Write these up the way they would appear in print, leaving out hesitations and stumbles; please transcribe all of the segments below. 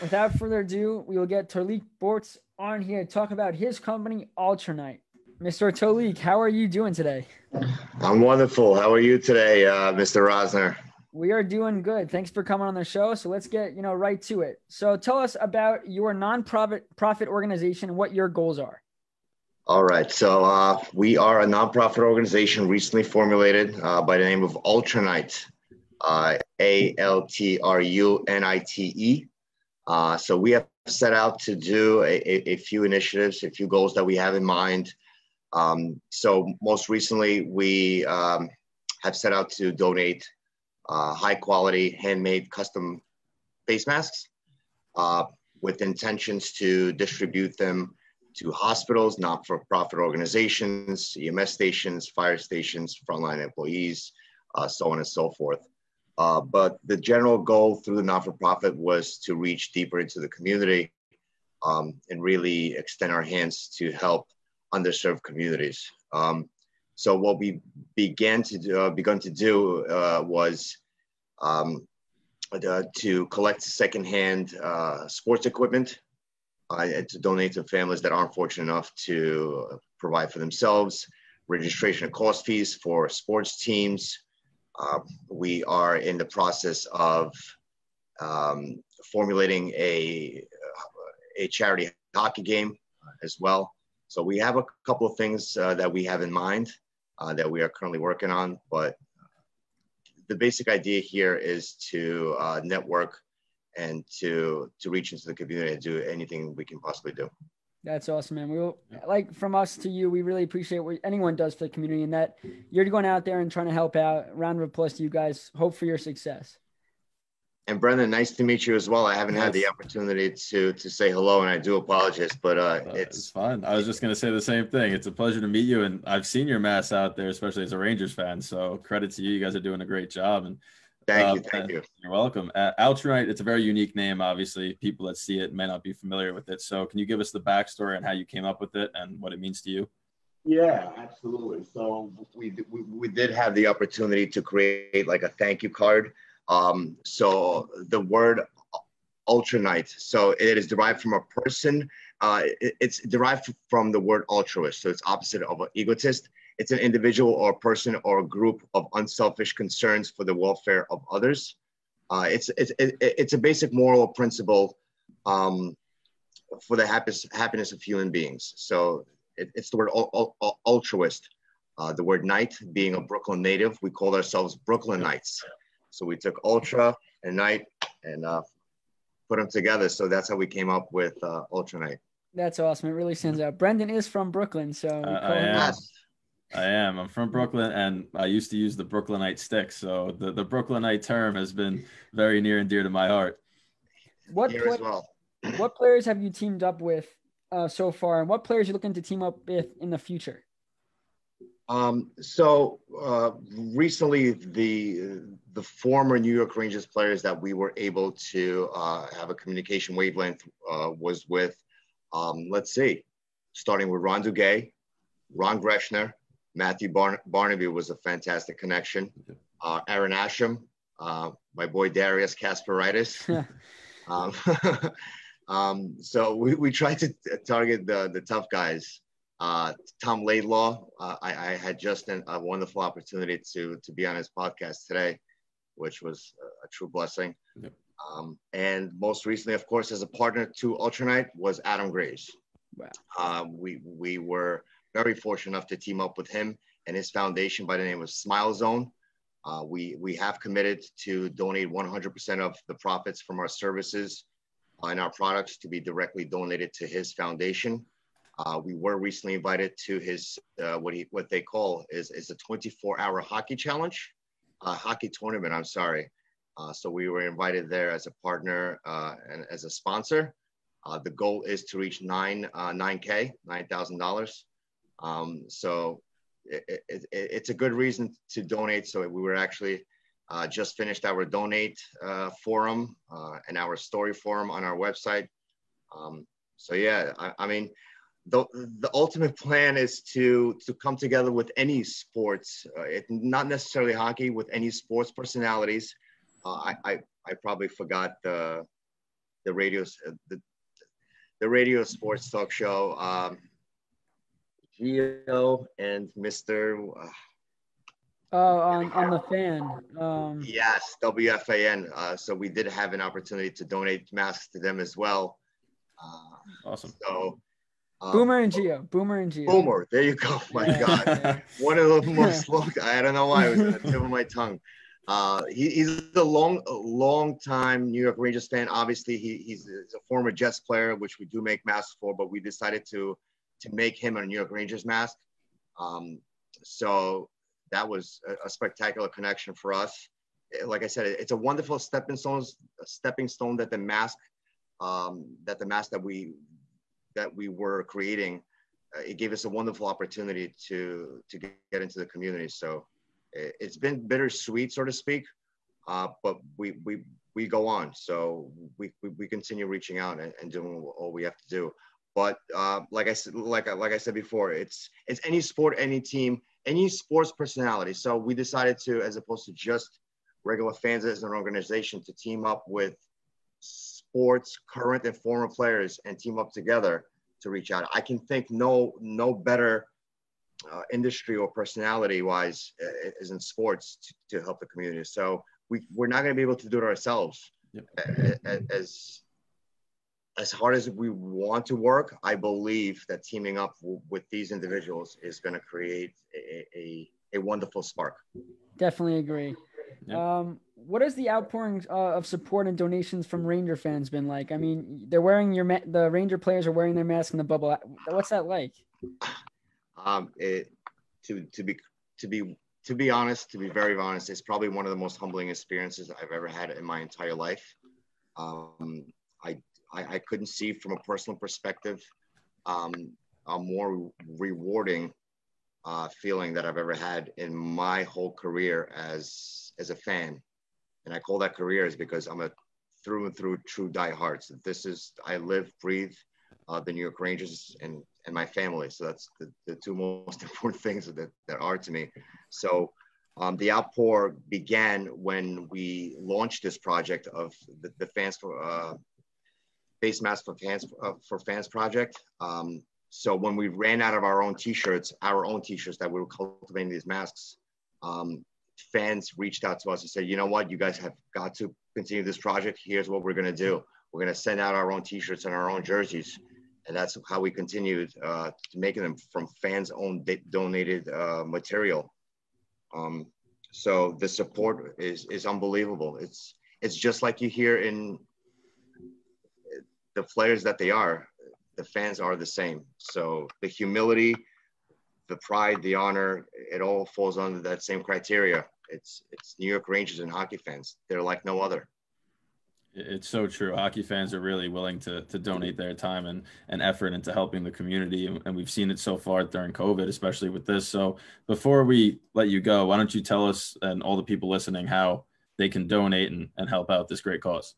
without further ado, we will get Tolik Borts on here to talk about his company, Altrunite. Mr. Tolik, how are you doing today? I'm wonderful. How are you today, Mr. Rosner? We are doing good. Thanks for coming on the show. So let's get right to it. So tell us about your non-profit organization and what your goals are. All right. So we are a nonprofit organization recently formulated by the name of Altrunite, Altrunite. So we have set out to do a few initiatives, a few goals that we have in mind. So most recently, we have set out to donate high quality, handmade, custom face masks with intentions to distribute them to hospitals, not-for-profit organizations, EMS stations, fire stations, frontline employees, so on and so forth. But the general goal through the not-for-profit was to reach deeper into the community and really extend our hands to help underserved communities. So what we begun to do was to collect secondhand sports equipment and to donate to families that aren't fortunate enough to provide for themselves, registration and cost fees for sports teams. We are in the process of formulating a charity hockey game as well. So we have a couple of things that we have in mind that we are currently working on, but the basic idea here is to network and to reach into the community and do anything we can possibly do. That's awesome, man. We'll from us to you, we really appreciate what anyone does for the community, and that you're going out there and trying to help out. Round of applause to you guys. Hope for your success. And Brendan, nice to meet you as well. I haven't had the opportunity to say hello, and I do apologize, but it's fun. I was just going to say the same thing. It's a pleasure to meet you, and I've seen your mass out there, especially as a Rangers fan. So credit to you. You guys are doing a great job. And thank you. You're welcome. Altrunite, it's a very unique name. Obviously, people that see it may not be familiar with it. So can you give us the backstory on how you came up with it and what it means to you? Yeah, absolutely. So we did have the opportunity to create like a thank you card. So the word Altrunite, so it is derived from a person. It's derived from the word altruist. So it's opposite of an egotist. It's an individual or a person or a group of unselfish concerns for the welfare of others. It's a basic moral principle for the happiness of human beings. So it's the word altruist. The word knight, being a Brooklyn native, we call ourselves Brooklynites. So we took ultra and night and put them together. So that's how we came up with Altrunite. That's awesome. It really stands out. Brendan is from Brooklyn, so I am. I'm from Brooklyn, and I used to use the Brooklynite stick. So the Brooklynite term has been very near and dear to my heart. What players have you teamed up with so far, and what players are you looking to team up with in the future? So recently, the former New York Rangers players that we were able to have a communication wavelength was with, let's see, starting with Ron Duguay, Ron Greshner, Matthew Barnaby was a fantastic connection. Aaron Asham, my boy Darius Kasparaitis. So we tried to target the tough guys. Tom Laidlaw, I had just a wonderful opportunity to be on his podcast today, which was a true blessing. Yep. And most recently, of course, as a partner to Altrunite was Adam Graves. Wow. We were very fortunate enough to team up with him and his foundation by the name of Smile Zone. We have committed to donate 100% of the profits from our services and our products to be directly donated to his foundation. We were recently invited to his what they call is a 24-hour hockey challenge, hockey tournament. I'm sorry. So we were invited there as a partner and as a sponsor. The goal is to reach $9,000. So it's a good reason to donate. So we were actually just finished our donate forum and our story forum on our website. So yeah, I mean, the ultimate plan is to come together with any sports, not necessarily hockey, with any sports personalities. I probably forgot the the radio, the radio sports talk show. Gio and Mr. On the fan. Yes, WFAN. So we did have an opportunity to donate masks to them as well. Awesome. So Boomer and Gio. Boomer, there you go. My God, yeah. one of the most long. I don't know why it was on the tip of my tongue. He's a long time New York Rangers fan. Obviously, he's a former Jets player, which we do make masks for. But we decided to make him a New York Rangers mask. So that was a spectacular connection for us. Like I said, it's a wonderful stepping stone that the mask that we were creating, it gave us a wonderful opportunity to get into the community. So it's been bittersweet, so to speak, but we go on. So we continue reaching out and doing all we have to do. But like I said before, it's any sport, any team, any sports personality. So we decided to, as opposed to just regular fans as an organization, to team up with sports current and former players and team up together to reach out. I can think no better industry or personality wise is in sports to help the community. So we're not going to be able to do it ourselves. Yep. As hard as we want to work, I believe that teaming up with these individuals is going to create a wonderful spark. Definitely agree. Yeah. What has the outpouring of support and donations from Ranger fans been like? I mean, they're wearing the Ranger players are wearing their mask in the bubble. What's that like? To be honest, to be very honest, it's probably one of the most humbling experiences I've ever had in my entire life. I couldn't see from a personal perspective a more rewarding feeling that I've ever had in my whole career as a fan. And I call that career is because I'm a through and through true diehard. So I live, breathe the New York Rangers and my family. So that's the two most important things that are to me. So the outpour began when we launched this project of the fans for face masks for fans project. So when we ran out of our own t-shirts that we were cultivating these masks, fans reached out to us and said, you know what, you guys have got to continue this project. Here's what we're going to do. We're going to send out our own t-shirts and our own jerseys. And that's how we continued making them from fans' own donated material. So the support is unbelievable. It's just like you hear in the players that they are. The fans are the same. So the humility, the pride, the honor, it all falls under that same criteria. It's New York Rangers and hockey fans. They're like no other. It's so true. Hockey fans are really willing to donate their time and effort into helping the community. And we've seen it so far during COVID, especially with this. So before we let you go, why don't you tell us and all the people listening how they can donate and help out this great cause?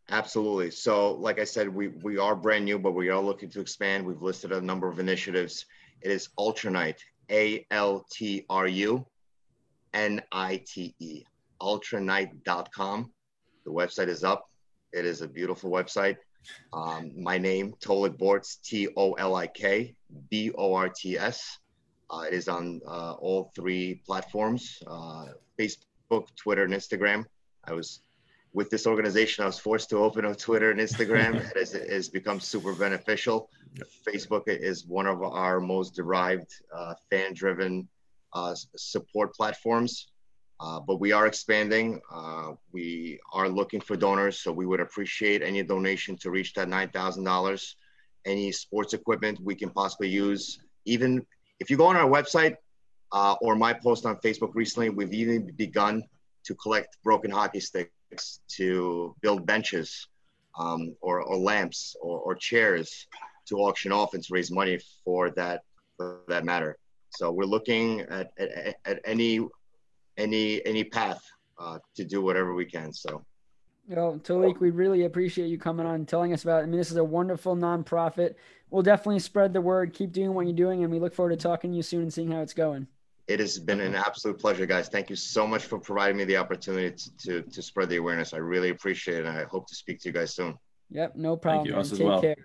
Absolutely. So like I said, we are brand new, but we are looking to expand. We've listed a number of initiatives. It is Altrunite, ALTRUNITE, Altrunite.com. The website is up. It is a beautiful website. My name, Tolik Borts, TOLIK BORTS. It is on all three platforms, Facebook, Twitter, and Instagram. With this organization, I was forced to open up Twitter and Instagram. It has become super beneficial. Facebook is one of our most derived, fan-driven support platforms. But we are expanding. We are looking for donors, so we would appreciate any donation to reach that $9,000. Any sports equipment we can possibly use. Even if you go on our website or my post on Facebook recently, we've even begun to collect broken hockey sticks to build benches or lamps or chairs to auction off and to raise money for that matter. So we're looking at any path to do whatever we can. So, Tolik, we really appreciate you coming on and telling us about it. I mean, this is a wonderful nonprofit. We'll definitely spread the word. Keep doing what you're doing, and we look forward to talking to you soon and seeing how it's going. It has been an absolute pleasure, guys. Thank you so much for providing me the opportunity to spread the awareness. I really appreciate it, and I hope to speak to you guys soon. Yep, no problem. Thank you. Man. Us as Take well. care.